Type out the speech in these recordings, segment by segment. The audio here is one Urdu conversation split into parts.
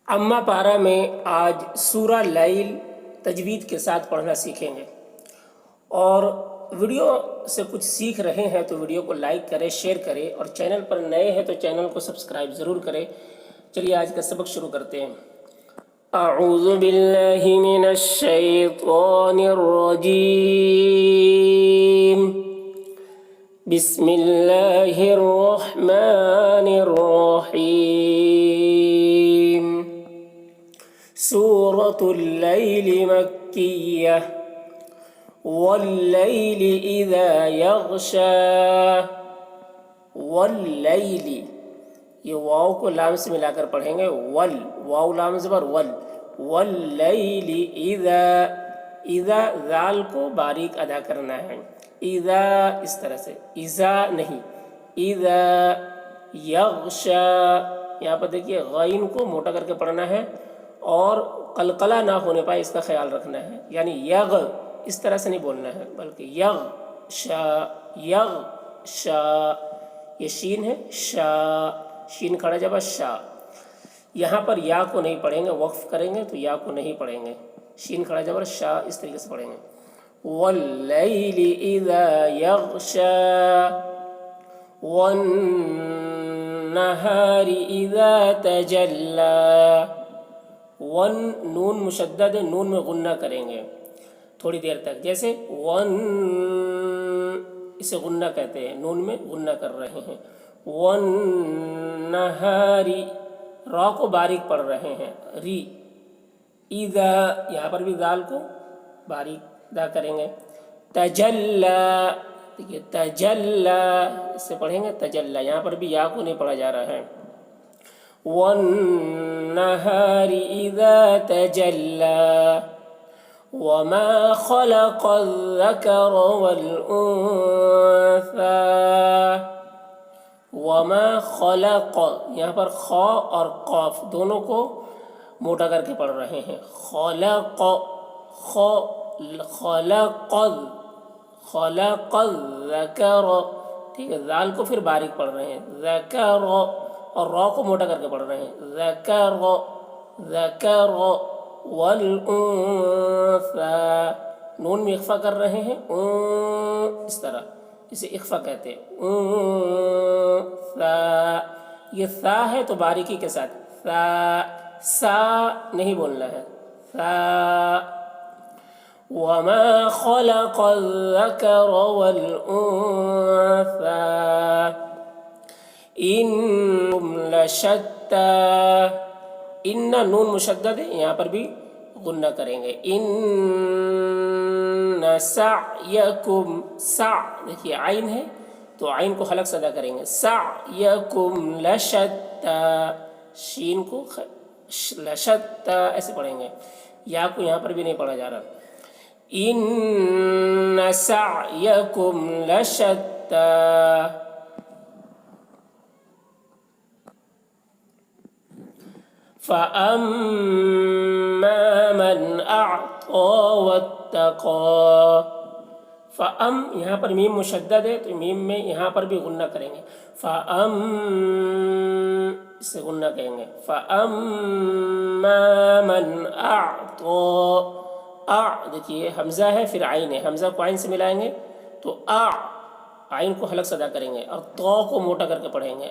اما پارہ میں آج سورہ لیل تجوید کے ساتھ پڑھنا سیکھیں گے، اور ویڈیو سے کچھ سیکھ رہے ہیں تو ویڈیو کو لائک کریں، شیئر کریں، اور چینل پر نئے ہیں تو چینل کو سبسکرائب ضرور کریں۔ چلیے آج کا سبق شروع کرتے ہیں۔ اعوذ باللہ من الشیطان الرجیم، بسم اللہ الرحمن الرحیم۔ سورۃ اللیل مکیہ، واللیل اذا یغشا، واللیل، یہ واو کو لام سے ملا کر پڑھیں گے، واو لام زبر ول، واللیل اذا، اذا ذال کو باریک ادا کرنا ہے، اذا اس طرح سے، اذا نہیں، اذا یغشا، یہاں پر دیکھیے غین کو موٹا کر کے پڑھنا ہے اور قلقلہ نہ ہونے پائے اس کا خیال رکھنا ہے، یعنی یغ اس طرح سے نہیں بولنا ہے بلکہ یغ شا، یغ شا، یہ شین ہے، شا، شین کھڑا جبا شا، یہاں پر یا کو نہیں پڑھیں گے، وقف کریں گے تو یا کو نہیں پڑھیں گے، شین کھڑا جبر شا اس طریقے سے پڑھیں گے۔ واللیل اذا یغشا، والنہار اذا تجلی، ون نون مشدد ہے، نون میں غنہ کریں گے تھوڑی دیر تک، جیسے ون، اسے غنہ کہتے ہیں، نون میں غنہ کر رہے ہیں، والنہاری، را کو باریک پڑھ رہے ہیں، ری، اذا، یہاں پر بھی ذال کو باریک ادا کریں گے، تجلی، دیکھیے تجلی، اس سے پڑھیں گے تجلی، یہاں پر بھی یا کو نہیں پڑھا جا رہا ہے، والنہار اذا تجلی، وما خلق الذکر والانثى، وما خلق، یہاں پر خا اور قاف دونوں کو موٹا کر کے پڑھ رہے ہیں، خلق، خلق، خلق الذکر، ٹھیک ہے، ذال کو پھر باریک پڑھ رہے ہیں، ذکر، اور را کو موٹا کر کے پڑھ رہے ہیں، ذکر، ذکر، والانثى، نون میں اخفا کر رہے ہیں، اس طرح، اسے اخفا کہتے ہیں، انثى، یہ ثا ہے تو باریکی کے ساتھ، ثا، سا نہیں بولنا ہے، ثا، وما خلق الذکر والانثى انکم لشتی، ان نون مشدد ہے، یہاں پر بھی غنہ کریں گے، ان سعیکم، سع، دیکھیے عین ہے تو عین کو حلق سے ادا کریں گے، سعیکم لشتی، شین کو لشتی ایسے پڑھیں گے، یا کو یہاں پر بھی نہیں پڑھا جا رہا، ان سعیکم لشتی، فَأَمَّا مَنْ أَعْطَى وَاتَّقَى، فَأَم، یہاں پر میم مشدد ہے تو میم میں یہاں پر بھی غنہ کریں گے، فَأَم، اس سے غنہ کہیں گے، فَأَمَّا مَنْ أَعْطَى، دیکھیے حمزہ ہے پھر عین ہے، حمزہ کو عین سے ملائیں گے تو عین کو حلق سے ادا کریں گے اور تو کو موٹا کر کے پڑھیں گے،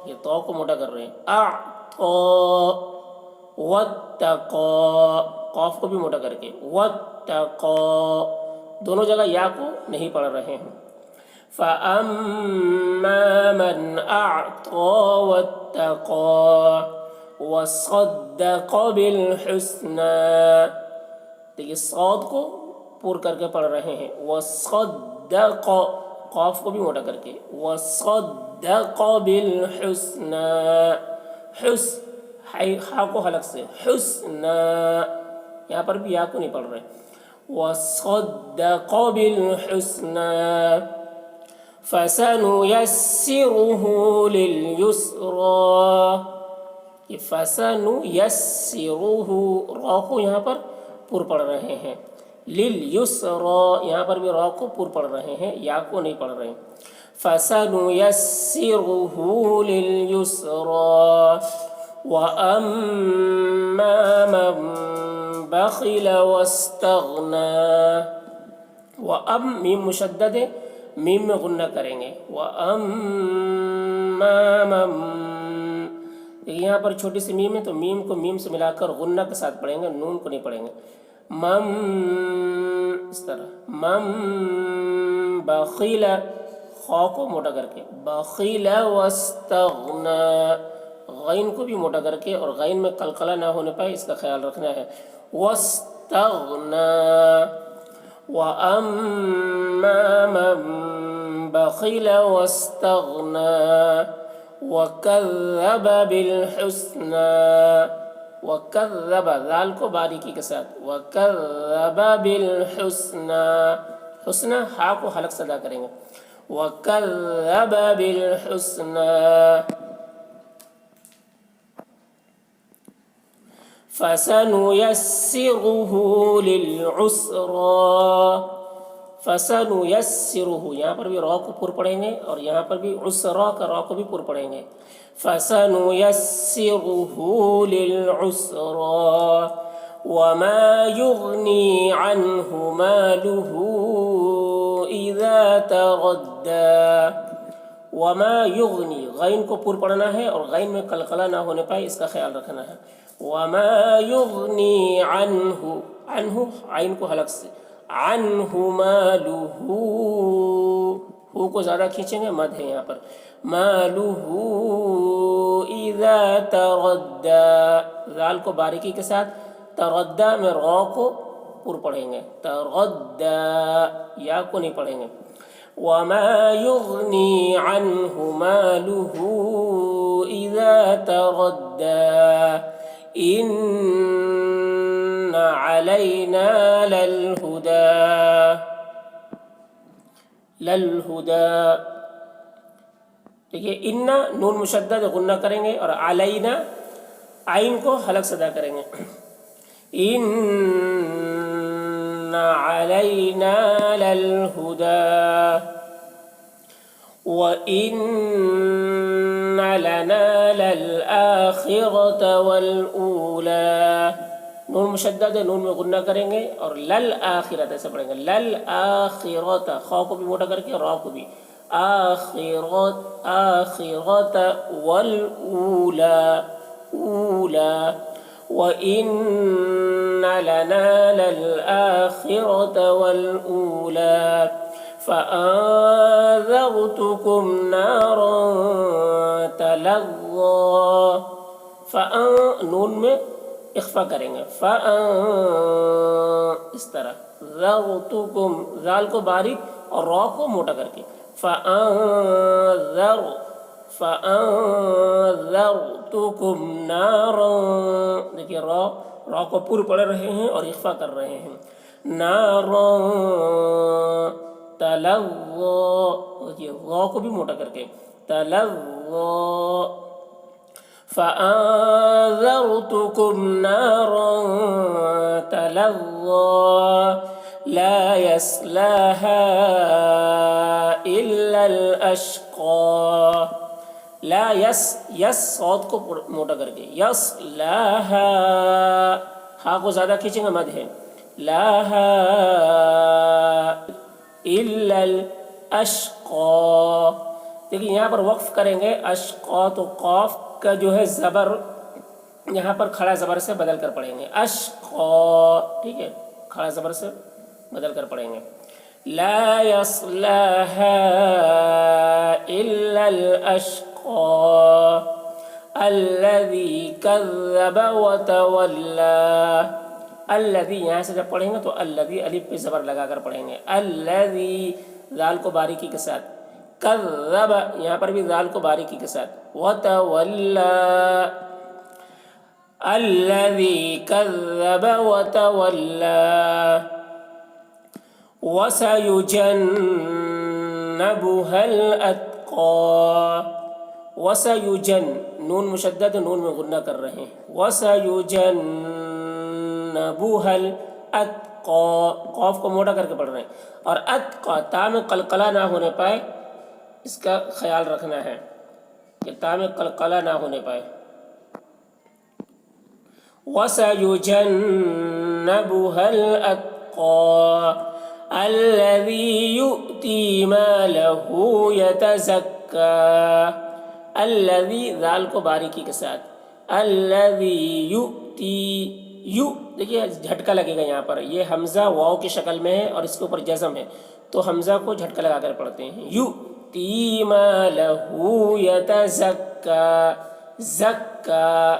یہ تو کو موٹا کر رہے ہیں، واتقى، قاف کو بھی موٹا کر کے، واتقى، دونوں جگہ یا کو نہیں پڑھ رہے ہیں، فَأَمَّا مَنْ أَعْطَى وَاتَّقَى وَصَدَّقَ بِالْحُسْنَى، دیکھیے صاد کو پور کر کے پڑھ رہے ہیں، وَصَدَّقَ، قاف کو بھی موٹا کر کے، وَصَدَّقَ بِالْحُسْنَى، ہا کو حلق سے، حسنى، یہاں پر بھی یا کو نہیں پڑھ رہے، وَصَدَّقَ بِالْحُسْنَى فَسَنُيَسِّرُهُ لِلْيُسْرَى، یہ فَسَنُيَسِّرُهُ، را کو یہاں پر پر پڑھ رہے ہیں، لِلْيُسْرَى، یہاں پر بھی را کو پر پڑھ رہے ہیں، یا کو نہیں پڑھ رہے ہیں، فَسَنُيَسِّرُهُ لِلْيُسْرَى وَأَمَّا مَن بَخِلَ وَاسْتَغْنَىٰ. وَأَم میم مشدد ہے، میم میں غنہ کریں گے. وَأَمَّا مَن، یہاں پر چھوٹی سی میم ہے تو میم کو میم سے ملا کر غنہ کے ساتھ پڑھیں گے، نون کو نہیں پڑھیں گے. مم، اس طرح مم بخیل، خا کو موٹا کر کے بخیل واستغنا، غین کو بھی موٹا کر کے اور غین میں قلقلہ نہ ہونے پائے اس کا خیال رکھنا ہے. واستغنا. وَأَمَّا مَن بَخِلَ وَاسْتَغْنَىٰ وَكَذَّبَ بِالْحُسْنَىٰ. وَكَذَّبَ، ذال کو باریکی کے ساتھ، وَكَذَّبَ بِالْحُسْنَىٰ، حسنہ ہا کو حلق سے ادا کریں گے. وَكَذَّبَ بِالْحُسْنَىٰ فَسَنُيَسِّرُهُ لِلْعُسْرَىٰ. فَسَنُيَسِّرُهُ، یہاں پر بھی را کو پر پڑھیں گے اور یہاں پر بھی عسرا کا را کو بھی پر پڑھیں گے. فَسَنُيَسِّرُهُ لِلْعُسْرَىٰ وَمَا يُغْنِي عَنْهُ مَالُهُ إِذَا تَرَدَّىٰ. وَمَا يُغْنِي، غین کو پر پڑھنا ہے اور غین میں قلقلہ نہ ہونے پائے اس کا خیال رکھنا ہے. وَمَا يُغْنِي عَنْهُ، عنہ عین کو حلق سے، عَنْهُ مَالُهُ، ہو کو زیادہ کھینچیں گے، مد ہے یہاں پر. مَالُهُ إِذَا تَرَدَّىٰ، ذال کو باریکی کے ساتھ، تردہ میں را کو پر پڑھیں گے، تردّیٰ، یا کو نہیں پڑھیں گے. وَمَا يُغْنِي عَنْهُ مَالُهُ إِذَا تَرَدَّىٰ إِنَّ عَلَيْنَا لَلْهُدَىٰ. دیکھیے ان نون مشدد غنہ کریں گے اور علینا عین کو حلق سے ادا کریں گے. ان علینا للہدیٰ وَإِنَّ لَنَا لَلْآخِرَةَ وَالْأُولَىٰ. نون مشدد نون میں غنہ کریں گے اور للآخرۃ ایسے پڑھیں گے. للآخرۃ، خا کو بھی موٹا کر کے را کو بھی، آخرۃ والأولى أولى. وَإِنَّ لَنَا لَلْآخِرَةَ وَالْأُولَىٰ فَأَنذَرْتُكُمْ نَارًا تَلَظَّىٰ. نون میں اخفا کریں گے، اس طرح ذرتکم، ذال کو باریک اور را کو موٹا کر کے، فَأَنذَرْتُكُمْ نَارًا. دیکھیے را کو پر پڑھ رہے ہیں اور اخفا کر رہے ہیں. نَارًا تَلَظَّىٰ، دیکھیے را کو بھی موٹا کر کے، تَلَظَّىٰ. فَأَنذَرْتُكُمْ نَارًا تَلَظَّىٰ لَا يَصْلَاهَا إِلَّا الْأَشْقَىٰ. لا یس صوت کو موٹا کر کے، یصلاها، ہا کو زیادہ کھینچیں گے، مد ہے. لاها إِلَّا الْأَشْقَىٰ. دیکھیں یہاں پر وقف کریں گے، اشقا تو قاف کا جو ہے زبر یہاں پر کھڑا زبر سے بدل کر پڑھیں گے، اشقا، ٹھیک ہے، کھڑا زبر سے بدل کر پڑھیں گے. لا يصلاها إلا الأشقى الذي كذب وتولى. الذي یہاں سے جب پڑھیں گے تو الذي الف پہ زبر لگا کر پڑھیں گے. الذي ذال کو باریکی کے ساتھ، کذب یہاں پر بھی ذال کو باریکی کے ساتھ، وتولى الذي كذب وتولى. وَسَيُجَنَّبُهَا الْأَتْقَىٰ. وَسَيُجَن، نون مشدد نون میں غنہ کر رہے ہیں. وَسَيُجَنَّبُهَا الْأَتْقَىٰ، قاف کو موٹا کر کے پڑھ رہے ہیں اور اتقا تا میں قلقلہ نہ ہونے پائے اس کا خیال رکھنا ہے کہ تا میں قلقلہ نہ ہونے پائے. وَسَيُجَنَّبُهَا الْأَتْقَى الَّذِي يُؤْتِي مَالَهُ يَتَزَكَّى الذی ذال کو باریکی کے ساتھ الذی یؤتی یو دیکھیے جھٹکا لگے گا یہاں پر یہ حمزہ واو کی شکل میں ہے اور اس کے اوپر جزم ہے تو حمزہ کو جھٹکا لگا کر پڑھتے ہیں یؤتی مالہ یتزکا زکا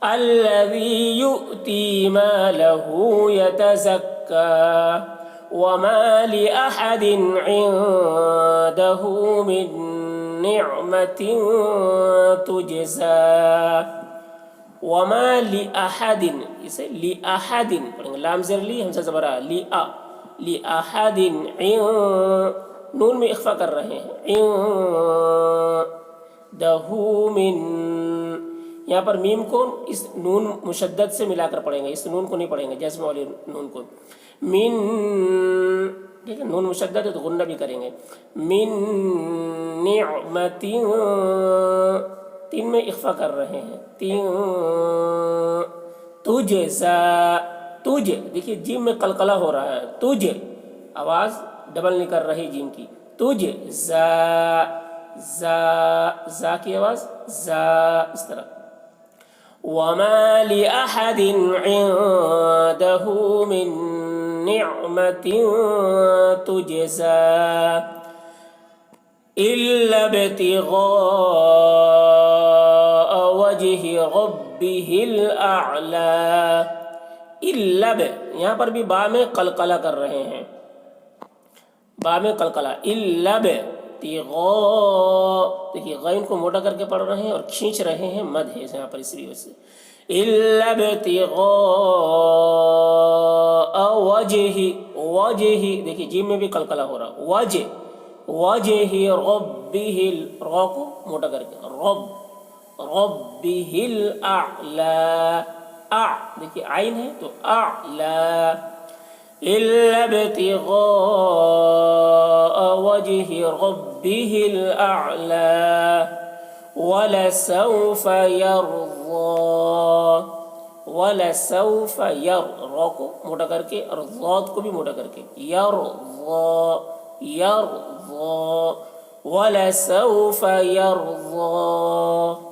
الذی یؤتی مالہ یتزکا وما لأحد عنده من نعمة تجزى وما لأحد اسے لأحد پڑھیں گے لام زیر لی ہمزہ زبر آ لأحد نون میں اخفا کر رہے ہیں عنده من یہاں پر میم کو اس نون مشدد سے ملا کر پڑھیں گے اس نون کو نہیں پڑھیں گے جزم والی نون کو من ٹھیک ہے نون مشدد ہے تو غنہ بھی کریں گے من نعمت تین میں اخفا کر رہے ہیں تین تجزا تجھ دیکھیے جیم میں قلقلہ ہو رہا ہے تجھ آواز ڈبل نہیں کر رہی جیم کی تجھ زا زا کی آواز زا اس طرح وما لأحد عنده من نعمة تجزى إلا ابتغاء وجه ربه الأعلى إلا یہاں پر بھی با میں قلقلہ کر رہے ہیں با میں قلقلہ إلا ابتغاء دیکھیے غین کو موٹا کر کے پڑھ رہے ہیں اور کھینچ رہے ہیں مد ہے یہاں پر اس وجہ سے إلا ابتغاء وجہ دیکھیے جیم میں بھی قلقلہ ہو رہا وجہ ربہ را کو موٹا کر کے ربہ الاعلی دیکھیے عین ہے تو اعلی إلا ابتغاء وجه ربه الأعلى ولسوف يرضى ولسوف را کو موٹا کر کے اور ضاد کو بھی موٹا کر کے یرضى ولسوف يرضى